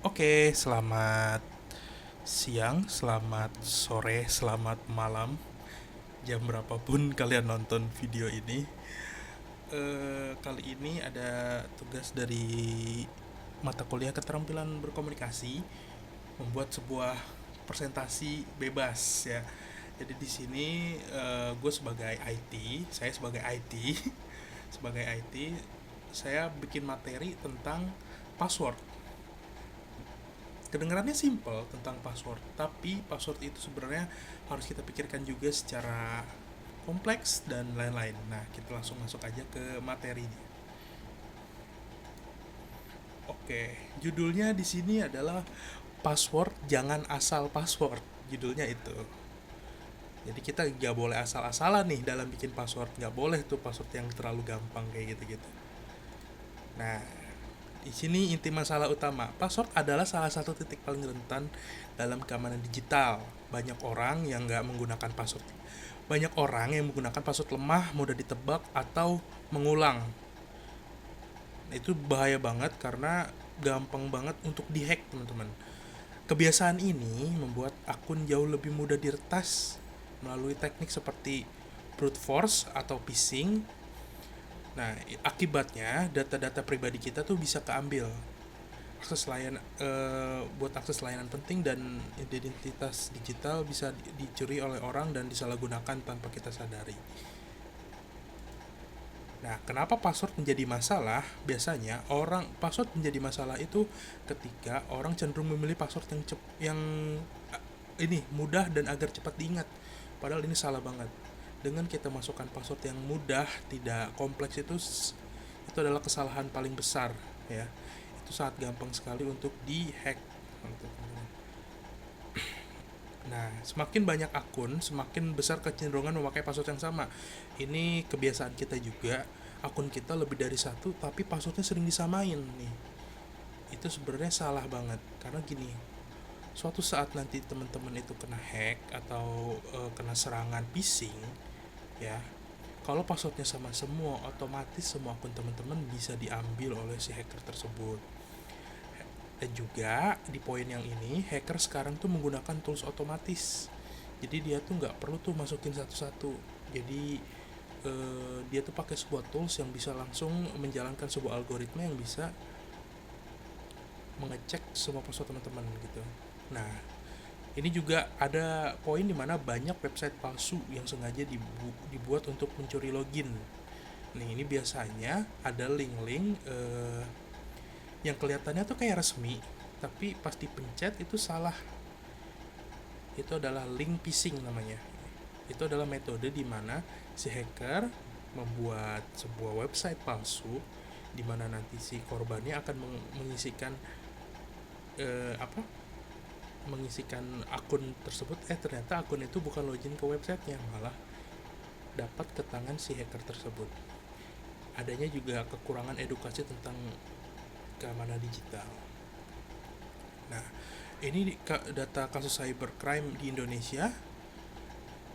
Oke, selamat siang, selamat sore, selamat malam. Jam berapapun kalian nonton video ini. Kali ini ada tugas dari mata kuliah keterampilan berkomunikasi, membuat sebuah presentasi bebas ya. Jadi di sini gue sebagai IT, saya sebagai IT, sebagai IT, saya bikin materi tentang password. Kedengarannya simple tentang password, tapi password itu sebenarnya harus kita pikirkan juga secara kompleks dan lain-lain. Nah, kita langsung masuk aja ke materinya. Oke, judulnya di sini adalah password jangan asal password. Judulnya itu. Jadi kita nggak boleh asal-asalan nih dalam bikin password. Nggak boleh tuh password yang terlalu gampang kayak gitu-gitu. Nah, di sini inti masalah utama. Password adalah salah satu titik paling rentan dalam keamanan digital. Banyak orang yang nggak menggunakan password. Banyak orang yang menggunakan password lemah, mudah ditebak, atau mengulang. Itu bahaya banget karena gampang banget untuk dihack, teman-teman. Kebiasaan ini membuat akun jauh lebih mudah diretas melalui teknik seperti brute force atau phishing. Nah, akibatnya data-data pribadi kita tuh bisa keambil. Buat akses layanan penting dan identitas digital bisa dicuri oleh orang dan disalahgunakan tanpa kita sadari. Nah, kenapa password menjadi masalah? Biasanya orang password menjadi masalah itu ketika orang cenderung memilih password yang ini mudah dan agar cepat diingat. Padahal ini salah banget. Dengan kita masukkan password yang mudah, tidak kompleks itu adalah kesalahan paling besar ya. Itu sangat gampang sekali untuk dihack. Nah, semakin banyak akun, semakin besar kecenderungan memakai password yang sama. Ini kebiasaan kita juga. Akun kita lebih dari satu, tapi passwordnya sering disamain nih. Itu sebenarnya salah banget. Karena gini, suatu saat nanti teman-teman itu kena hack atau kena serangan phishing, ya. Kalau passwordnya sama semua, otomatis semua akun teman-teman bisa diambil oleh si hacker tersebut. Dan juga di poin yang ini, hacker sekarang tuh menggunakan tools otomatis. Jadi dia tuh nggak perlu tuh masukin satu-satu. Jadi dia tuh pakai sebuah tools yang bisa langsung menjalankan sebuah algoritma yang bisa mengecek semua password teman-teman gitu. Nah, ini juga ada poin di mana banyak website palsu yang sengaja dibuat untuk mencuri login. Nih, ini biasanya ada link-link yang kelihatannya tuh kayak resmi, tapi pas dipencet itu salah. Itu adalah link phishing namanya. Itu adalah metode di mana si hacker membuat sebuah website palsu di mana nanti si korbannya akan mengisikan apa? Mengisikan akun tersebut, ternyata akun itu bukan login ke websitenya, malah dapat ke tangan si hacker tersebut. Adanya juga kekurangan edukasi tentang keamanan digital. Nah, ini data kasus cybercrime di Indonesia.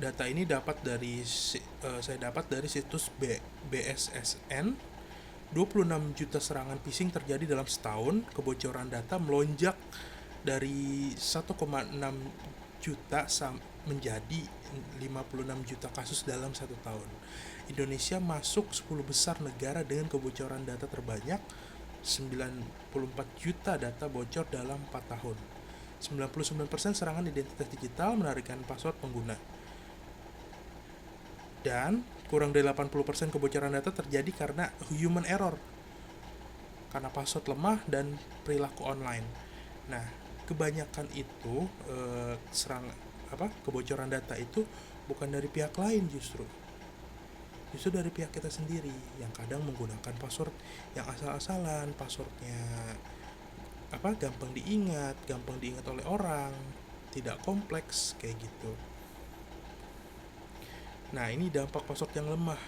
Data ini saya dapat dari situs BSSN. 26 juta serangan phishing terjadi dalam setahun. Kebocoran data melonjak dari 1,6 juta menjadi 56 juta kasus dalam satu tahun. Indonesia masuk 10 besar negara dengan kebocoran data terbanyak. 94 juta data bocor dalam 4 tahun. 99% serangan identitas digital menarikan password pengguna. Dan kurang dari 80% kebocoran data terjadi karena human error, karena password lemah dan perilaku online. Nah, kebanyakan itu kebocoran data itu bukan dari pihak lain, justru dari pihak kita sendiri yang kadang menggunakan password yang asal-asalan, passwordnya gampang diingat oleh orang, tidak kompleks kayak gitu. Nah, ini dampak password yang lemah.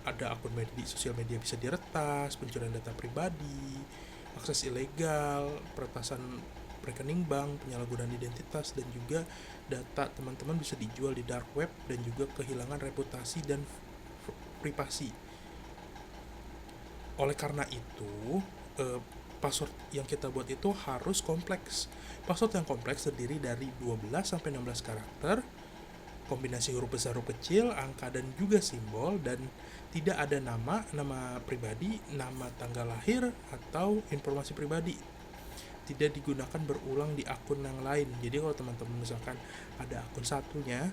Ada akun sosial media bisa diretas, pencurian data pribadi, akses ilegal, peretasan rekening bank, penyalahgunaan identitas, dan juga data teman-teman bisa dijual di dark web dan juga kehilangan reputasi dan privasi. Oleh karena itu, password yang kita buat itu harus kompleks. Password yang kompleks terdiri dari 12 sampai 16 karakter, kombinasi huruf besar, huruf kecil, angka dan juga simbol, dan tidak ada nama pribadi, nama tanggal lahir atau informasi pribadi. Tidak digunakan berulang di akun yang lain. Jadi kalau teman-teman misalkan ada akun satunya,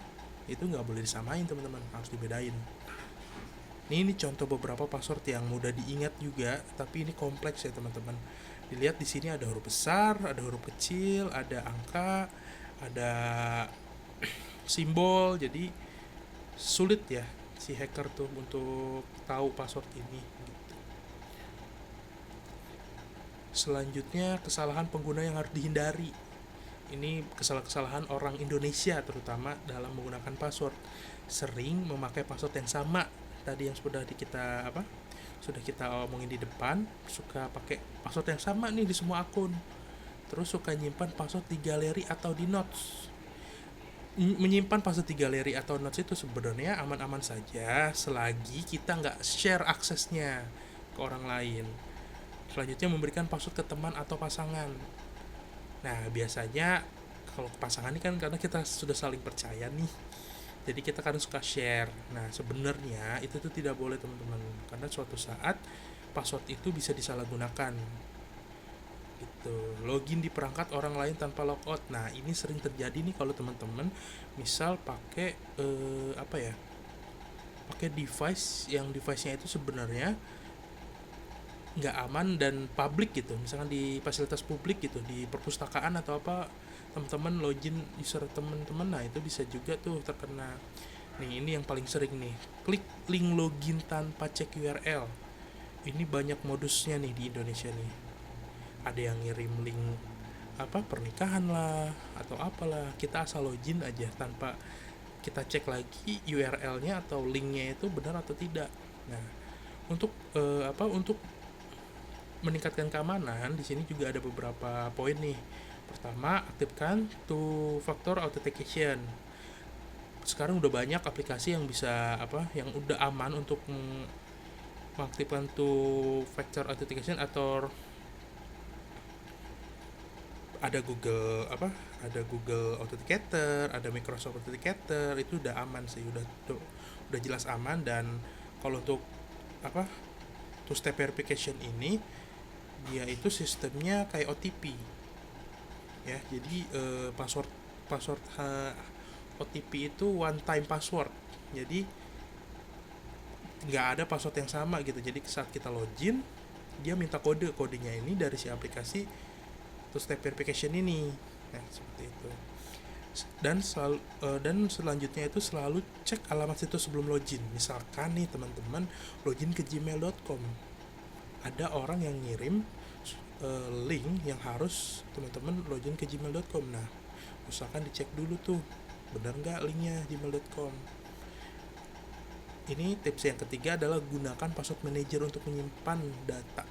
itu nggak boleh disamain teman-teman, harus dibedain. Ini contoh beberapa password yang mudah diingat juga, tapi ini kompleks ya teman-teman. Dilihat di sini ada huruf besar, ada huruf kecil, ada angka, ada simbol. Jadi sulit ya si hacker tuh untuk tahu password ini. Gitu. Selanjutnya, kesalahan pengguna yang harus dihindari. Ini kesalahan orang Indonesia terutama dalam menggunakan password. Sering memakai password yang sama tadi yang sudah kita omongin di depan, suka pakai password yang sama nih di semua akun, terus suka nyimpan password di galeri atau di notes. Menyimpan password di galeri atau notes itu sebenarnya aman-aman saja selagi kita nggak share aksesnya ke orang lain. Selanjutnya, memberikan password ke teman atau pasangan. Nah biasanya kalau ke pasangan ini kan karena kita sudah saling percaya nih, jadi kita kan suka share. Nah sebenarnya itu tuh tidak boleh teman-teman, karena suatu saat password itu bisa disalahgunakan gitu. Login di perangkat orang lain tanpa logout. Nah ini sering terjadi nih kalau teman-teman misal pakai pakai device yang device-nya itu sebenarnya nggak aman dan publik gitu, misalkan di fasilitas publik gitu, di perpustakaan atau apa, teman-teman login user teman-teman, nah itu bisa juga tuh terkena. Nih ini yang paling sering nih, klik link login tanpa cek URL. Ini banyak modusnya nih di Indonesia nih. Ada yang ngirim link pernikahan lah atau apalah, kita asal login aja tanpa kita cek lagi URL-nya atau linknya itu benar atau tidak. Nah untuk meningkatkan keamanan, di sini juga ada beberapa poin nih. Pertama, aktifkan two factor authentication. Sekarang udah banyak aplikasi yang bisa yang udah aman untuk mengaktifkan two factor authentication, atau ada Google Authenticator, ada Microsoft Authenticator, itu udah aman sih, udah jelas aman. Dan kalau untuk two step verification ini, dia itu sistemnya kayak OTP ya. Jadi password OTP itu one time password, jadi nggak ada password yang sama gitu. Jadi saat kita login, dia minta kodenya ini dari si aplikasi two step verification ini. Nah seperti itu. Dan selanjutnya itu selalu cek alamat situs sebelum login. Misalkan nih teman-teman login ke gmail.com, ada orang yang ngirim link yang harus teman-teman login ke gmail.com. Nah usahakan dicek dulu tuh benar nggak linknya gmail.com. Ini tips yang ketiga adalah gunakan password manager untuk menyimpan data.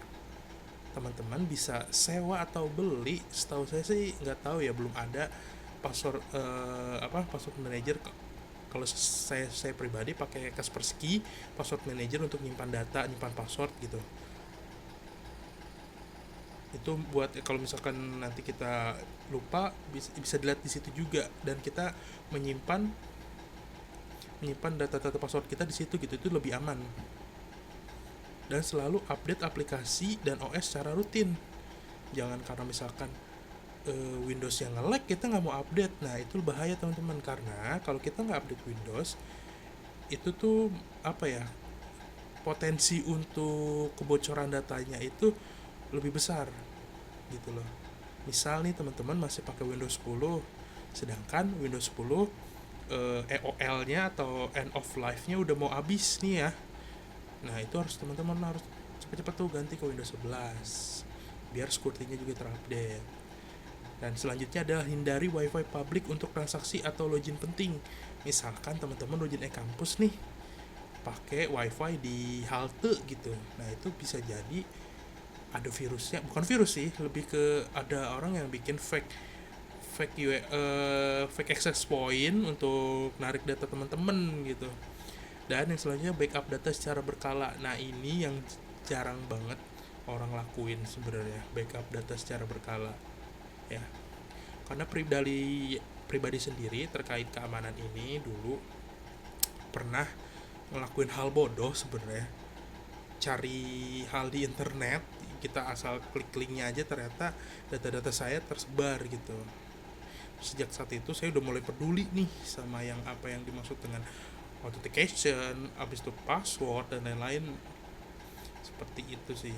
Teman-teman bisa sewa atau beli, setahu saya sih nggak tahu ya, belum ada password password manager. Kalau saya pribadi pakai Kaspersky password manager untuk nyimpan data, nyimpan password gitu. Itu buat kalau misalkan nanti kita lupa, bisa dilihat di situ juga, dan kita menyimpan data-data password kita di situ gitu, itu lebih aman. Dan selalu update aplikasi dan OS secara rutin. Jangan karena misalkan Windows yang nge-lag kita nggak mau update. Nah itu bahaya teman-teman, karena kalau kita nggak update Windows itu tuh potensi untuk kebocoran datanya itu lebih besar gitu loh. Misal nih teman-teman masih pakai Windows 10, sedangkan Windows 10 EOL-nya atau end of life-nya udah mau habis nih ya. Nah itu teman-teman harus cepat-cepat tuh ganti ke Windows 11 biar security-nya juga terupdate. Dan selanjutnya adalah hindari wifi publik untuk transaksi atau login penting. Misalkan teman-teman login e-kampus nih pakai wifi di halte gitu, nah itu bisa jadi ada virusnya, bukan virus sih, lebih ke ada orang yang bikin fake access point untuk narik data teman-teman gitu. Dan yang selanjutnya backup data secara berkala. Nah ini yang jarang banget orang ngelakuin sebenarnya backup data secara berkala ya. Karena pribadi sendiri terkait keamanan ini dulu pernah ngelakuin hal bodoh sebenarnya. Cari hal di internet, kita asal klik linknya aja, ternyata data-data saya tersebar gitu. Sejak saat itu saya udah mulai peduli nih sama yang apa yang dimaksud dengan authentication, habis itu password dan lain-lain. Seperti itu sih.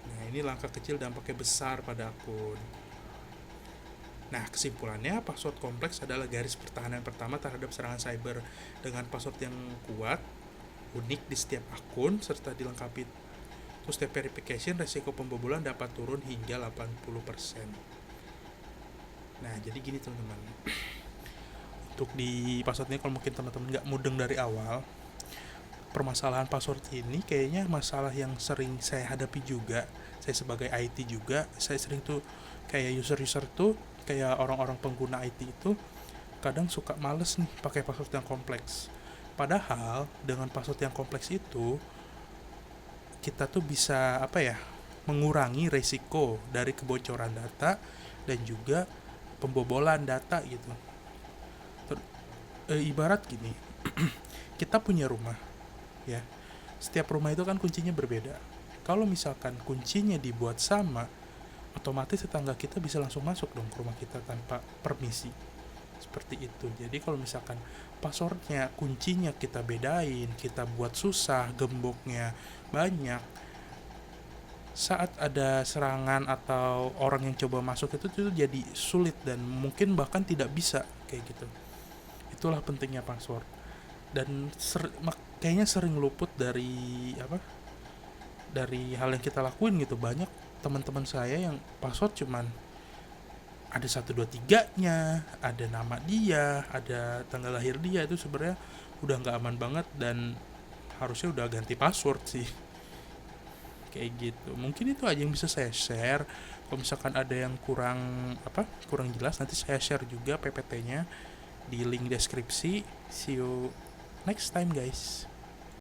Nah, ini langkah kecil dampaknya besar pada akun. Nah, kesimpulannya, password kompleks adalah garis pertahanan pertama terhadap serangan cyber. Dengan password yang kuat, unik di setiap akun, serta dilengkapi two-step verification, resiko pembobolan dapat turun hingga 80%. Nah, jadi gini teman-teman. Untuk di password ini, kalau mungkin teman-teman nggak mudeng dari awal, permasalahan password ini kayaknya masalah yang sering saya hadapi juga. Saya sebagai IT juga, saya sering tuh kayak user-user tuh, kayak orang-orang pengguna IT itu kadang suka males nih pakai password yang kompleks. Padahal dengan password yang kompleks itu kita tuh bisa mengurangi resiko dari kebocoran data dan juga pembobolan data gitu. Ibarat gini, kita punya rumah ya. Setiap rumah itu kan kuncinya berbeda. Kalau misalkan kuncinya dibuat sama, otomatis tetangga kita bisa langsung masuk dong ke rumah kita tanpa permisi. Seperti itu. Jadi kalau misalkan passwordnya, kuncinya kita bedain, kita buat susah, gemboknya banyak, saat ada serangan atau orang yang coba masuk itu jadi sulit dan mungkin bahkan tidak bisa kayak gitu. Itulah pentingnya password. Dan kayaknya sering luput dari dari hal yang kita lakuin gitu. Banyak teman-teman saya yang password cuman ada 1 2 3-nya, ada nama dia, ada tanggal lahir dia. Itu sebenarnya udah nggak aman banget dan harusnya udah ganti password sih. Kayak gitu. Mungkin itu aja yang bisa saya share. Kalau misalkan ada yang kurang jelas, nanti saya share juga PPT-nya di link deskripsi. See you next time guys.